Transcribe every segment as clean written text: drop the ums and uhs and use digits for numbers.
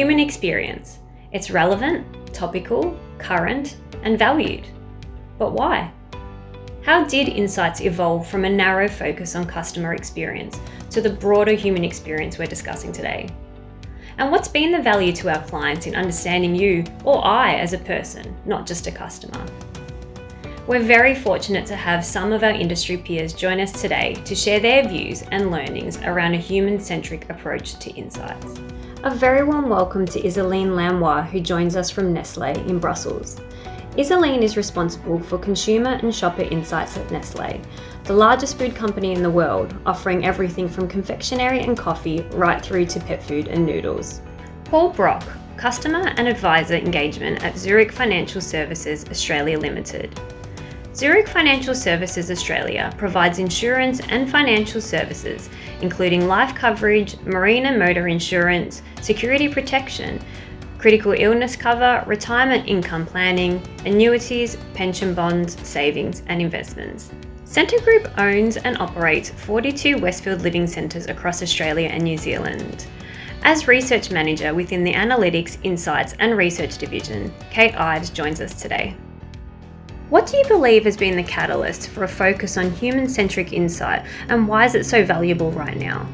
human experience. It's relevant, topical, current, and valued. But why? How did insights evolve from a narrow focus on customer experience to the broader human experience we're discussing today? And what's been the value to our clients in understanding you or I as a person, not just a customer? We're very fortunate to have some of our industry peers join us today to share their views and learnings around a human-centric approach to insights. A very warm welcome to Isaline Lamois, who joins us from Nestlé in Brussels. Isaline is responsible for consumer and shopper insights at Nestlé, the largest food company in the world, offering everything from confectionery and coffee right through to pet food and noodles. Paul Brock, Customer and Advisor Engagement at Zurich Financial Services Australia Limited. Zurich Financial Services Australia provides insurance and financial services, including life coverage, marine and motor insurance, security protection, critical illness cover, retirement income planning, annuities, pension bonds, savings, and investments. Scentre Group owns and operates 42 Westfield living centres across Australia and New Zealand. As Research Manager within the Analytics, Insights and Research Division, Kate Ives joins us today. What do you believe has been the catalyst for a focus on human-centric insight, and why is it so valuable right now?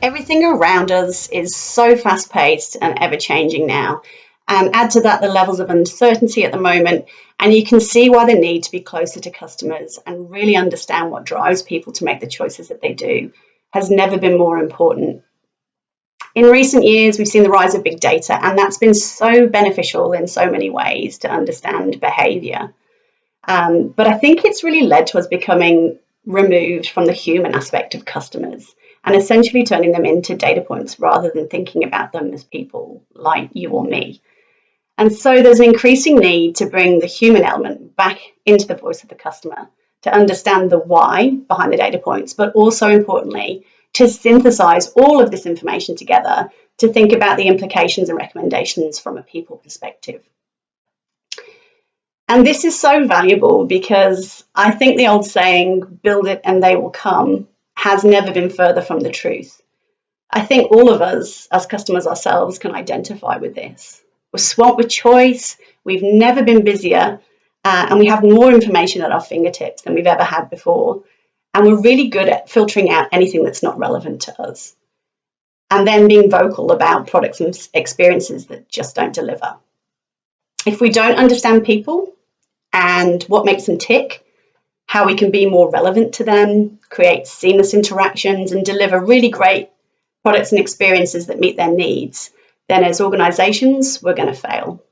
Everything around us is so fast-paced and ever-changing now. And add to that the levels of uncertainty at the moment, and you can see why the need to be closer to customers and really understand what drives people to make the choices that they do has never been more important. In recent years, we've seen the rise of big data, and that's been so beneficial in so many ways to understand behaviour. But I think it's really led to us becoming removed from the human aspect of customers and essentially turning them into data points rather than thinking about them as people like you or me. And so there's an increasing need to bring the human element back into the voice of the customer to understand the why behind the data points, but also importantly, to synthesize all of this information together to think about the implications and recommendations from a people perspective. And this is so valuable because I think the old saying, build it and they will come, has never been further from the truth. I think all of us as customers ourselves can identify with this. We're swamped with choice, we've never been busier, and we have more information at our fingertips than we've ever had before. And we're really good at filtering out anything that's not relevant to us. And then being vocal about products and experiences that just don't deliver. If we don't understand people and what makes them tick, how we can be more relevant to them, create seamless interactions and deliver really great products and experiences that meet their needs, then as organisations, we're going to fail.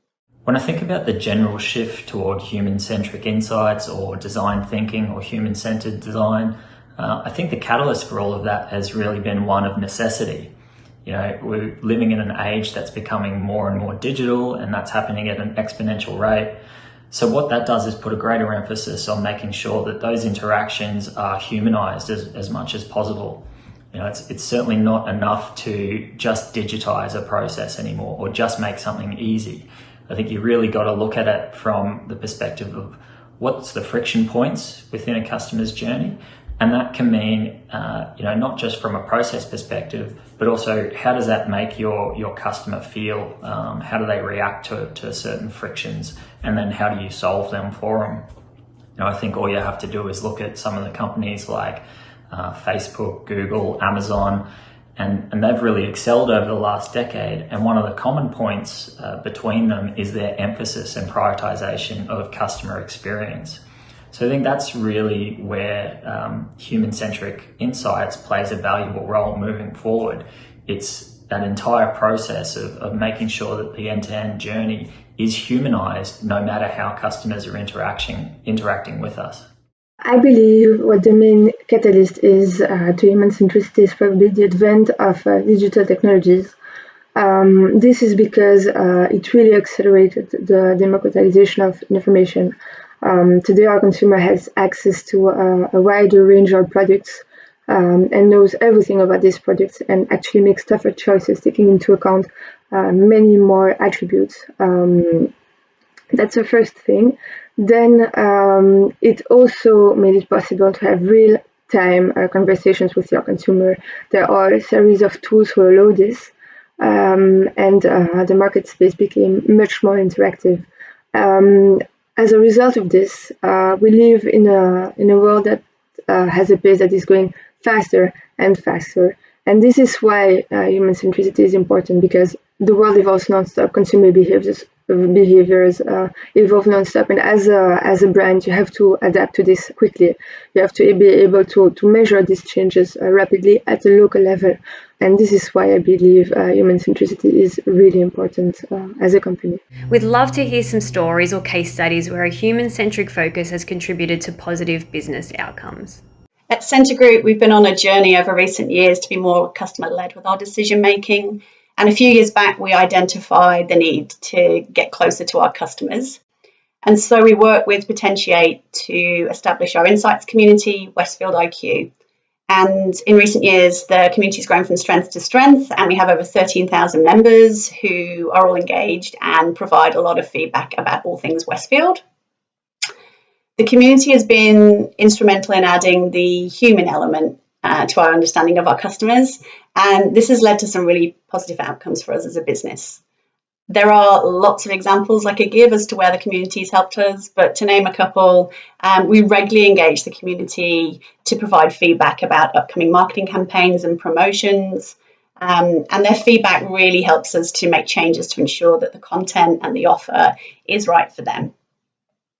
When I think about the general shift toward human-centric insights or design thinking or human-centered design, I think the catalyst for all of that has really been one of necessity. You know, we're living in an age that's becoming more and more digital, and that's happening at an exponential rate. So what that does is put a greater emphasis on making sure that those interactions are humanized as much as possible. You know, it's certainly not enough to just digitize a process anymore or just make something easy. I think you really got to look at it from the perspective of what's the friction points within a customer's journey. And that can mean, not just from a process perspective, but also how does that make your customer feel? How do they react to certain frictions? And then how do you solve them for them? You know, I think all you have to do is look at some of the companies like Facebook, Google, Amazon, and they've really excelled over the last decade. And one of the common points between them is their emphasis and prioritization of customer experience. So I think that's really where human-centric insights plays a valuable role moving forward. It's that entire process of making sure that the end-to-end journey is humanized no matter how customers are interacting with us. I believe what the main catalyst is to human centricity is probably the advent of digital technologies. This is because it really accelerated the democratization of information. Today, our consumer has access to a wider range of products and knows everything about these products and actually makes tougher choices, taking into account many more attributes. That's the first thing. Then it also made it possible to have real-time conversations with your consumer. There are a series of tools who allow this. and the market space became much more interactive. As a result of this, we live in a world that has a pace that is going faster and faster. And this is why human centricity is important, because the world evolves nonstop. Consumer behaviors evolve nonstop, and as a brand, you have to adapt to this quickly. You have to be able to measure these changes rapidly at a local level, and this is why I believe human centricity is really important as a company. We'd love to hear some stories or case studies where a human-centric focus has contributed to positive business outcomes. At Centre Group, we've been on a journey over recent years to be more customer-led with our decision making. And a few years back, we identified the need to get closer to our customers. And so we worked with Potentiate to establish our insights community, Westfield IQ. And in recent years, the community has grown from strength to strength, and we have over 13,000 members who are all engaged and provide a lot of feedback about all things Westfield. The community has been instrumental in adding the human element to our understanding of our customers, and this has led to some really positive outcomes for us as a business. There are lots of examples I could give as to where the community has helped us, but to name a couple, we regularly engage the community to provide feedback about upcoming marketing campaigns and promotions, and their feedback really helps us to make changes to ensure that the content and the offer is right for them.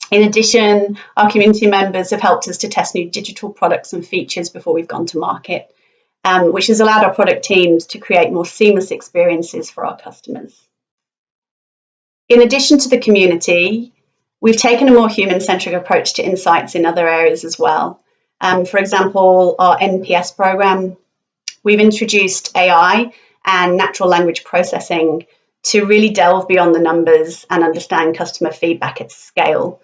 In addition, our community members have helped us to test new digital products and features before we've gone to market, which has allowed our product teams to create more seamless experiences for our customers. In addition to the community, we've taken a more human-centric approach to insights in other areas as well. For example, our NPS program, we've introduced AI and natural language processing to really delve beyond the numbers and understand customer feedback at scale.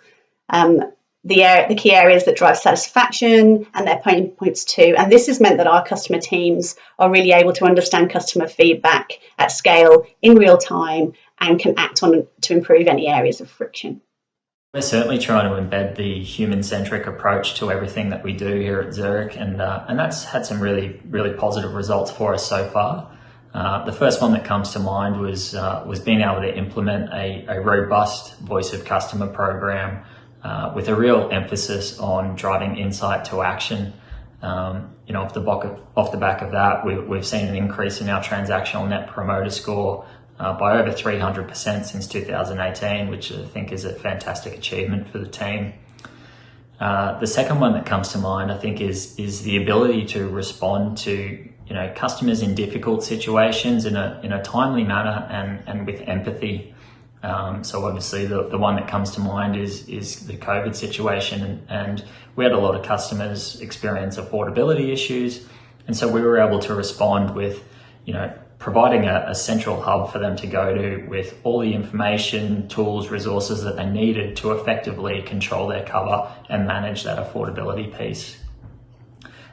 The key areas that drive satisfaction and their pain points too. And this has meant that our customer teams are really able to understand customer feedback at scale in real time and can act on it to improve any areas of friction. We're certainly trying to embed the human-centric approach to everything that we do here at Zurich, and that's had some really, really positive results for us so far. The first one that comes to mind was being able to implement a robust voice of customer program with a real emphasis on driving insight to action. Off the back of that, we've seen an increase in our transactional net promoter score by over 300% since 2018, which I think is a fantastic achievement for the team. The second one that comes to mind, I think, is the ability to respond to customers in difficult situations in a timely manner and with empathy. So obviously the one that comes to mind is the COVID situation, and we had a lot of customers experience affordability issues, and so we were able to respond with providing a central hub for them to go to with all the information, tools, resources that they needed to effectively control their cover and manage that affordability piece.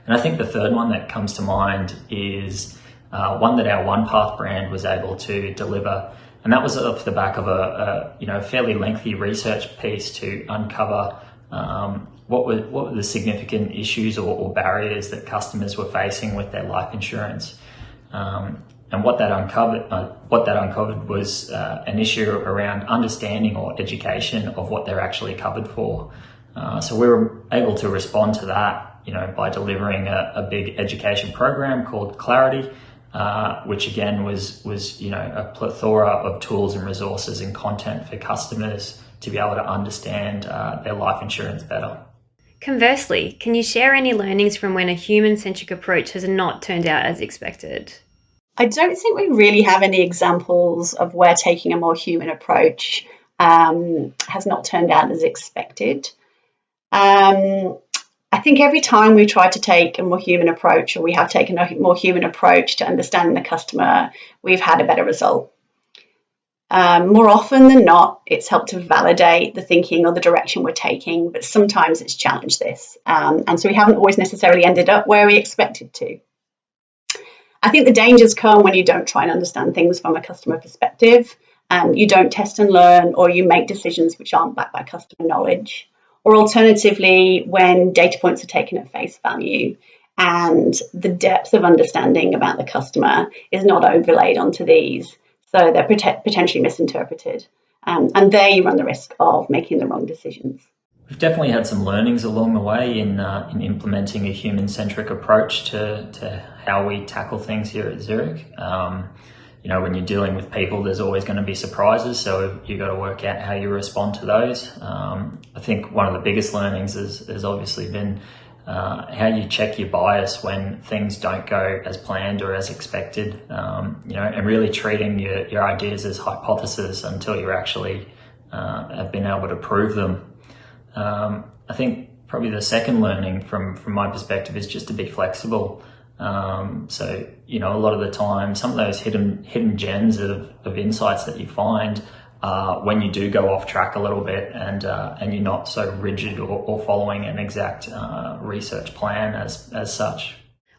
And I think the third one that comes to mind is one that our OnePath brand was able to deliver, and that was off the back of a fairly lengthy research piece to uncover what were the significant issues or barriers that customers were facing with their life insurance. And what that uncovered was an issue around understanding or education of what they're actually covered for. So we were able to respond to that, by delivering a big education program called Clarity, which again was a plethora of tools and resources and content for customers to be able to understand their life insurance better. Conversely, can you share any learnings from when a human-centric approach has not turned out as expected? I don't think we really have any examples of where taking a more human approach has not turned out as expected. I think every time we try to take a more human approach, or we have taken a more human approach to understanding the customer, we've had a better result. More often than not, it's helped to validate the thinking or the direction we're taking, but sometimes it's challenged this. And so we haven't always necessarily ended up where we expected to. I think the dangers come when you don't try and understand things from a customer perspective, you don't test and learn, or you make decisions which aren't backed by customer knowledge. Or alternatively, when data points are taken at face value and the depth of understanding about the customer is not overlaid onto these. So they're potentially misinterpreted. And there you run the risk of making the wrong decisions. We've definitely had some learnings along the way in implementing a human-centric approach to how we tackle things here at Zurich. When you're dealing with people, there's always going to be surprises, so you got to work out how you respond to those. I think one of the biggest learnings has obviously been how you check your bias when things don't go as planned or as expected, and really treating your ideas as hypotheses until you actually have been able to prove them. I think probably the second learning from my perspective is just to be flexible. A lot of the time, some of those hidden gems of insights that you find when you do go off track a little bit and you're not so rigid or following an exact research plan as such.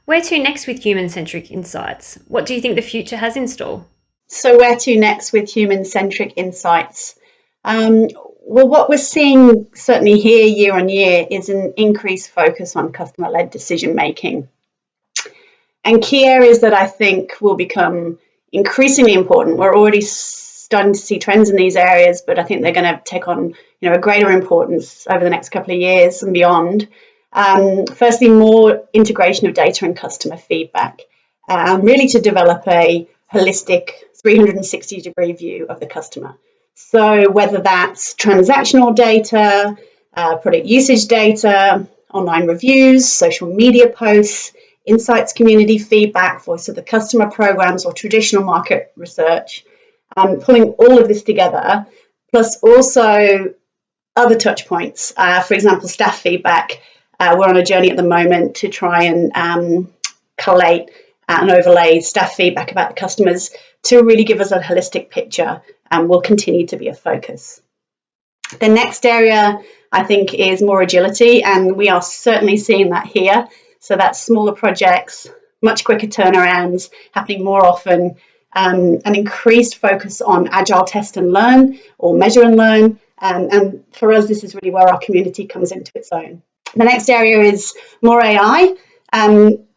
Where to next with human-centric insights? What do you think the future has in store? So where to next with human-centric insights? Well, what we're seeing certainly here year on year is an increased focus on customer-led decision making. And key areas that I think will become increasingly important, we're already starting to see trends in these areas, but I think they're going to take on a greater importance over the next couple of years and beyond. Firstly, more integration of data and customer feedback, really to develop a holistic 360-degree view of the customer. So whether that's transactional data, product usage data, online reviews, social media posts, insights, community feedback, voice of the customer programs, or traditional market research, pulling all of this together, plus also other touch points. For example, staff feedback. We're on a journey at the moment to try and collate and overlay staff feedback about the customers to really give us a holistic picture, and will continue to be a focus. The next area, I think, is more agility, and we are certainly seeing that here. So that's smaller projects, much quicker turnarounds, happening more often, an increased focus on agile test and learn, or measure and learn. And for us, this is really where our community comes into its own. The next area is more AI.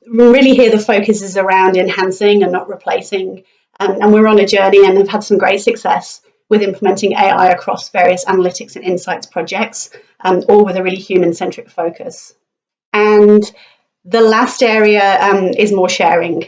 Really here the focus is around enhancing and not replacing. And we're on a journey and have had some great success with implementing AI across various analytics and insights projects, all with a really human-centric focus. And the last area is more sharing.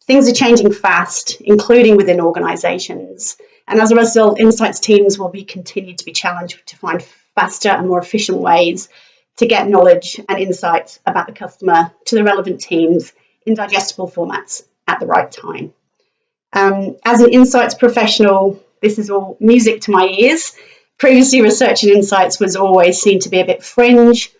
Things are changing fast, including within organisations. And as a result, insights teams will be continued to be challenged to find faster and more efficient ways to get knowledge and insights about the customer to the relevant teams in digestible formats at the right time. As an insights professional, this is all music to my ears. Previously, research and insights was always seen to be a bit fringe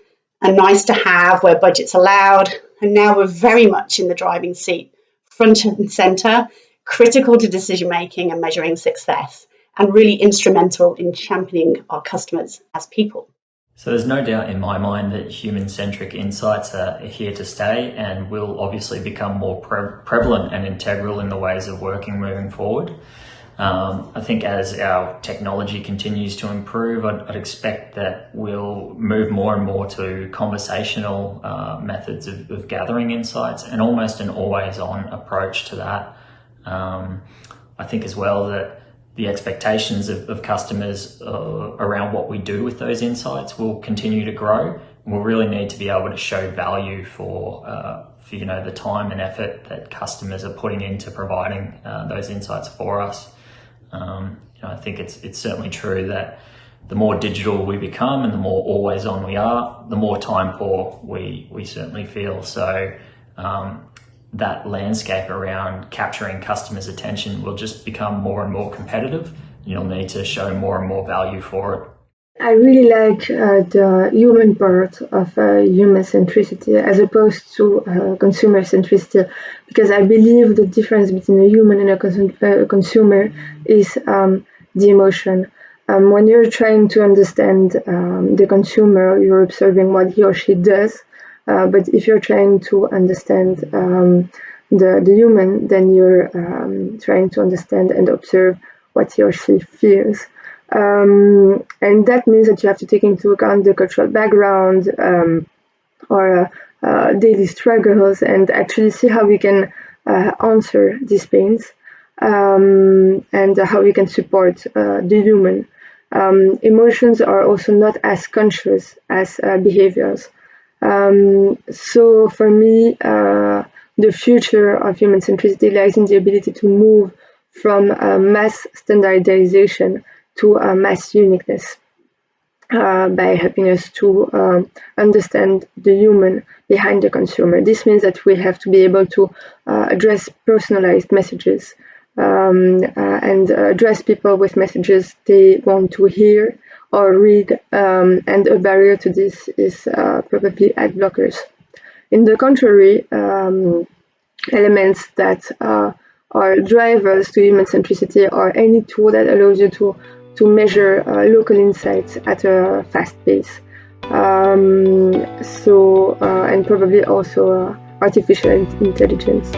and nice to have where budgets allowed. And now we're very much in the driving seat, front and centre, critical to decision making and measuring success, and really instrumental in championing our customers as people. So there's no doubt in my mind that human-centric insights are here to stay and will obviously become more prevalent and integral in the ways of working moving forward. I think as our technology continues to improve, I'd expect that we'll move more and more to conversational methods of gathering insights and almost an always-on approach to that. I think as well that the expectations of customers around what we do with those insights will continue to grow. We'll really need to be able to show value for the time and effort that customers are putting into providing those insights for us. I think it's certainly true that the more digital we become and the more always on we are, the more time poor we certainly feel. So that landscape around capturing customers' attention will just become more and more competitive. You'll need to show more and more value for it. I really like the human part of human centricity as opposed to consumer centricity, because I believe the difference between a human and a consumer is the emotion. When you're trying to understand the consumer, you're observing what he or she does. But if you're trying to understand the human, then you're trying to understand and observe what he or she feels. And that means that you have to take into account the cultural background or daily struggles and actually see how we can answer these pains, and how we can support the human. Emotions are also not as conscious as behaviors. So for me, the future of human centricity lies in the ability to move from mass standardization to mass uniqueness, by helping us to understand the human behind the consumer. This means that we have to be able to address personalized messages, and address people with messages they want to hear or read, and a barrier to this is probably ad blockers. In the contrary, elements that are drivers to human centricity are any tool that allows you to measure local insights at a fast pace. And probably also artificial intelligence.